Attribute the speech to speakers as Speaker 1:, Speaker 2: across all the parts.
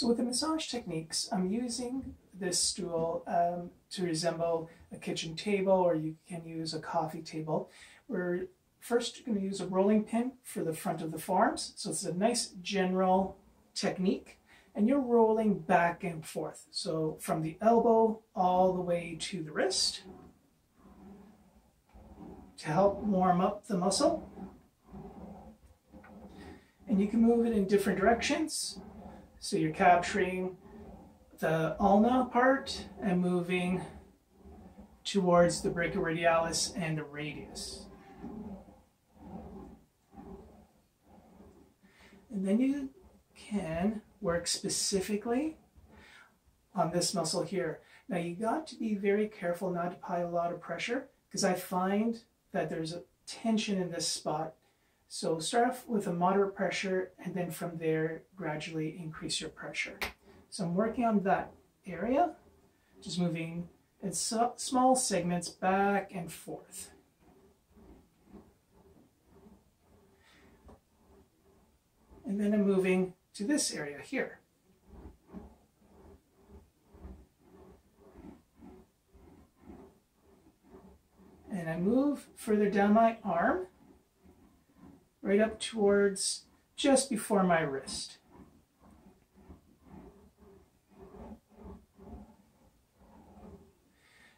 Speaker 1: So with the massage techniques, I'm using this stool to resemble a kitchen table, or you can use a coffee table. We're first going to use a rolling pin for the front of the forearms. So it's a nice general technique, and you're rolling back and forth. So from the elbow all the way to the wrist to help warm up the muscle. And you can move it in different directions. So you're capturing the ulna part and moving towards the brachioradialis and the radius. And then you can work specifically on this muscle here. Now you got to be very careful not to apply a lot of pressure, because I find that there's a tension in this spot. So start off with a moderate pressure, and then from there gradually increase your pressure. So I'm working on that area, just moving in small segments back and forth. And then I'm moving to this area here. And I move further down my arm, right up towards just before my wrist.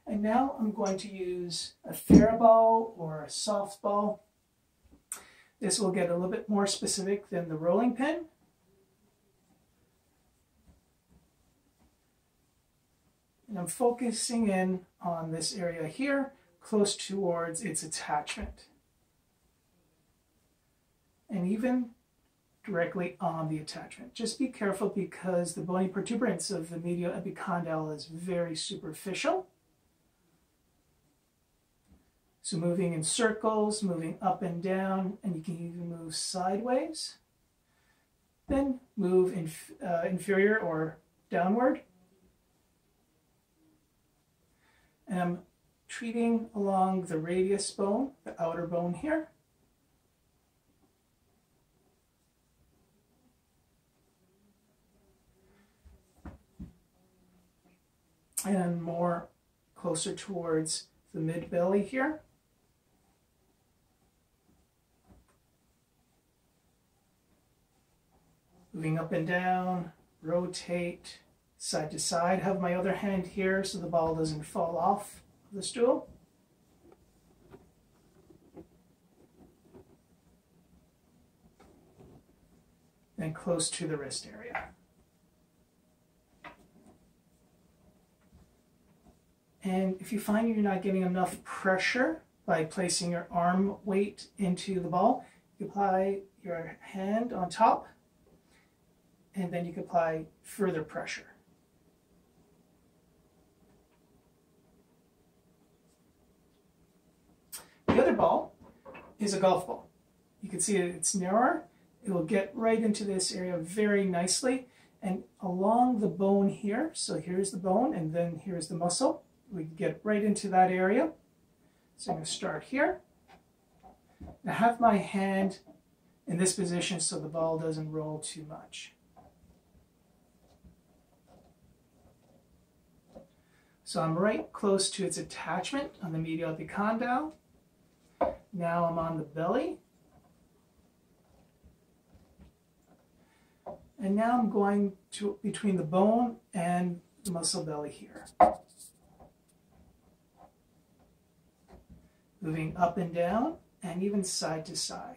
Speaker 1: And now I'm going to use a TheraBall or a softball. This will get a little bit more specific than the rolling pin. And I'm focusing in on this area here, close towards its attachment. And even directly on the attachment. Just be careful, because the bony protuberance of the medial epicondyle is very superficial. So moving in circles, moving up and down, and you can even move sideways. Then move inferior or downward. And I'm treating along the radius bone, the outer bone here. And more closer towards the mid-belly here. Moving up and down, rotate side to side. Have my other hand here so the ball doesn't fall off the stool. And close to the wrist area. And if you find you're not getting enough pressure by placing your arm weight into the ball, you apply your hand on top, and then you can apply further pressure. The other ball is a golf ball. You can see it's narrower. It will get right into this area very nicely, and along the bone here. So here's the bone, and then here's the muscle. We can get right into that area. So I'm going to start here. I have my hand in this position so the ball doesn't roll too much. So I'm right close to its attachment on the medial epicondyle. Now I'm on the belly. And now I'm going to between the bone and the muscle belly here. Moving up and down, and even side to side.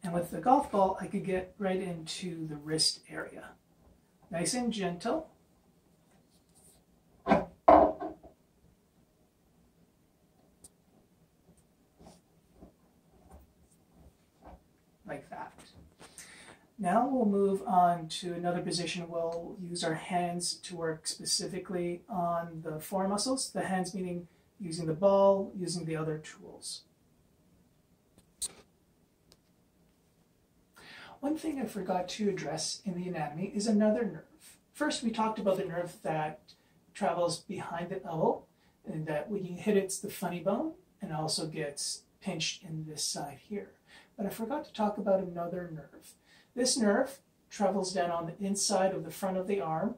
Speaker 1: And with the golf ball, I could get right into the wrist area. Nice and gentle. Like that. Now we'll move on to another position. We'll use our hands to work specifically on the forearm muscles. The hands meaning using the ball, using the other tools. One thing I forgot to address in the anatomy is another nerve. First, we talked about the nerve that travels behind the elbow. And that when you hit it's the funny bone, and also gets pinched in this side here. But I forgot to talk about another nerve. This nerve travels down on the inside of the front of the arm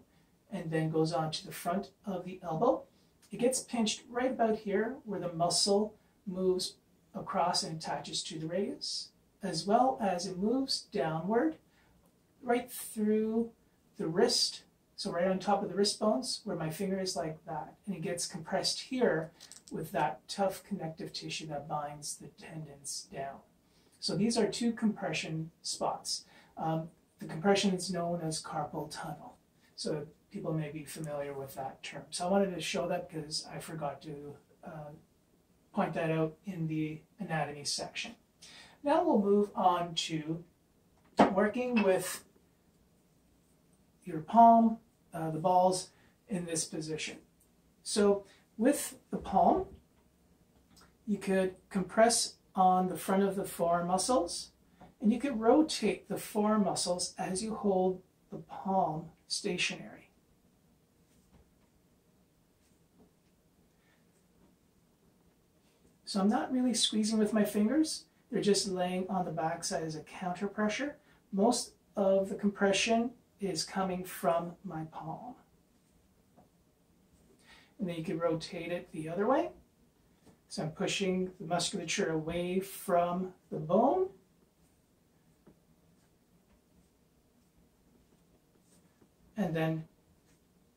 Speaker 1: and then goes on to the front of the elbow. It gets pinched right about here where the muscle moves across and attaches to the radius, as well as it moves downward right through the wrist, so right on top of the wrist bones where my finger is, like that, and it gets compressed here with that tough connective tissue that binds the tendons down. So these are two compression spots. The compression is known as carpal tunnel, so people may be familiar with that term. So I wanted to show that because I forgot to point that out in the anatomy section. Now we'll move on to working with your palm, the balls in this position. So with the palm, you could compress on the front of the forearm muscles, and you could rotate the forearm muscles as you hold the palm stationary. So I'm not really squeezing with my fingers, they're just laying on the backside as a counter pressure. Most of the compression is coming from my palm. And then you can rotate it the other way. So I'm pushing the musculature away from the bone. And then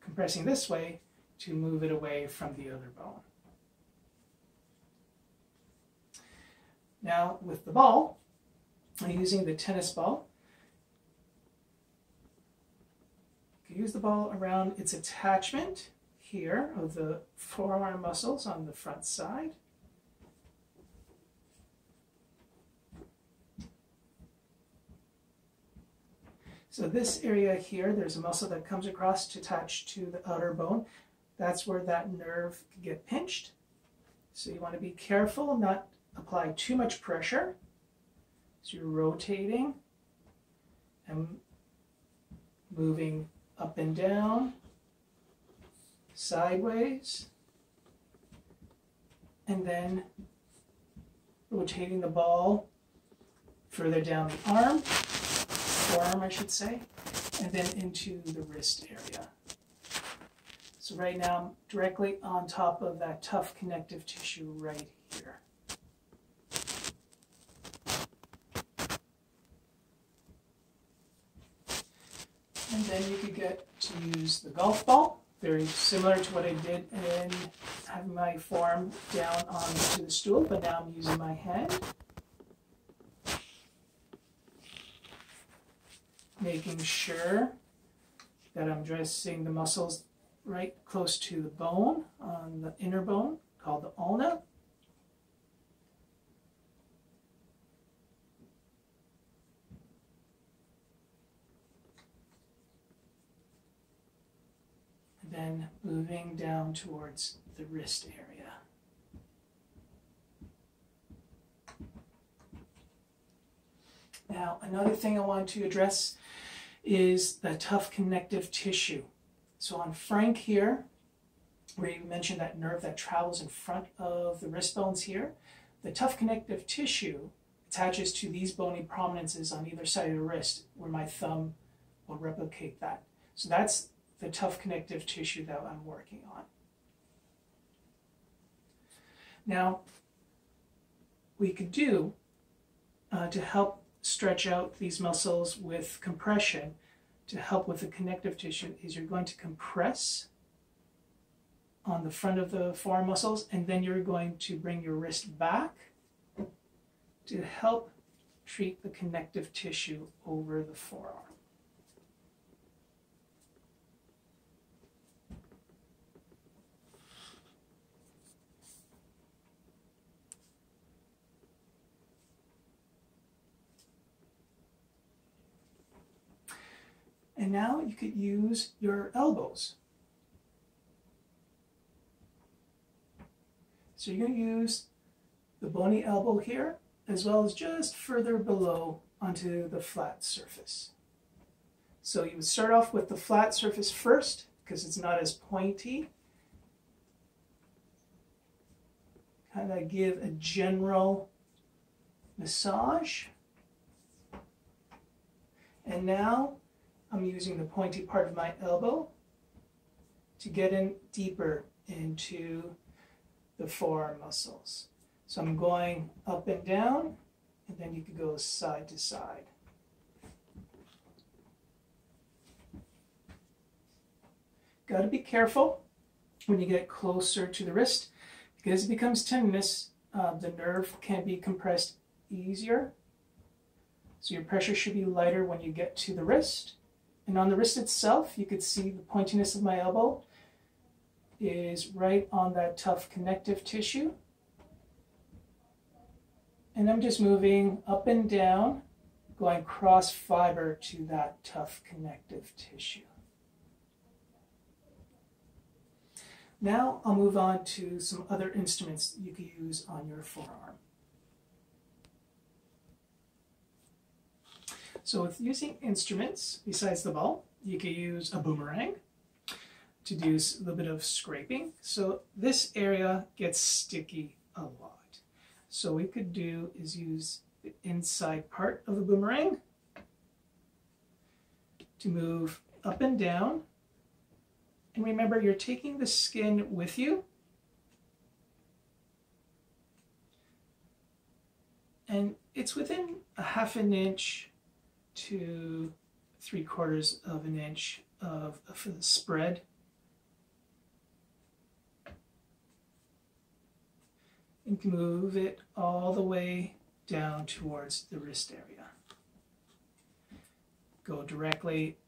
Speaker 1: compressing this way to move it away from the other bone. Now with the ball, I'm using the tennis ball. You can use the ball around its attachment here of the forearm muscles on the front side. So this area here, there's a muscle that comes across to attach to the outer bone. That's where that nerve can get pinched. So you want to be careful, not apply too much pressure. So you're rotating and moving up and down, sideways, and then rotating the ball further down the arm, forearm I should say, and then into the wrist area. So right now I'm directly on top of that tough connective tissue right here. And then you could get to use the golf ball, very similar to what I did in having my forearm down onto the stool, but now I'm using my hand. Making sure that I'm dressing the muscles right close to the bone, on the inner bone, called the ulna. Then moving down towards the wrist area. Now, another thing I want to address is the tough connective tissue. So on Frank here, where you mentioned that nerve that travels in front of the wrist bones here, the tough connective tissue attaches to these bony prominences on either side of the wrist, where my thumb will replicate that. So that's the tough connective tissue that I'm working on. Now, we could do to help stretch out these muscles with compression, to help with the connective tissue, is you're going to compress on the front of the forearm muscles, and then you're going to bring your wrist back to help treat the connective tissue over the forearm. And now you could use your elbows. So you're going to use the bony elbow here, as well as just further below onto the flat surface. So you would start off with the flat surface first, because it's not as pointy. kind of give a general massage. And now I'm using the pointy part of my elbow to get in deeper into the forearm muscles. So I'm going up and down, and then you could go side to side. Got to be careful when you get closer to the wrist, because it becomes tendinous. The nerve can be compressed easier. So your pressure should be lighter when you get to the wrist. And on the wrist itself, you could see the pointiness of my elbow is right on that tough connective tissue. And I'm just moving up and down, going cross fiber to that tough connective tissue. Now I'll move on to some other instruments that you can use on your forearm. So with using instruments, besides the ball, you could use a boomerang to do a little bit of scraping. So this area gets sticky a lot. So what we could do is use the inside part of the boomerang to move up and down. And remember, you're taking the skin with you. And it's within a ½ an inch to 3/4 of an inch of the spread. And can move it all the way down towards the wrist area. Go directly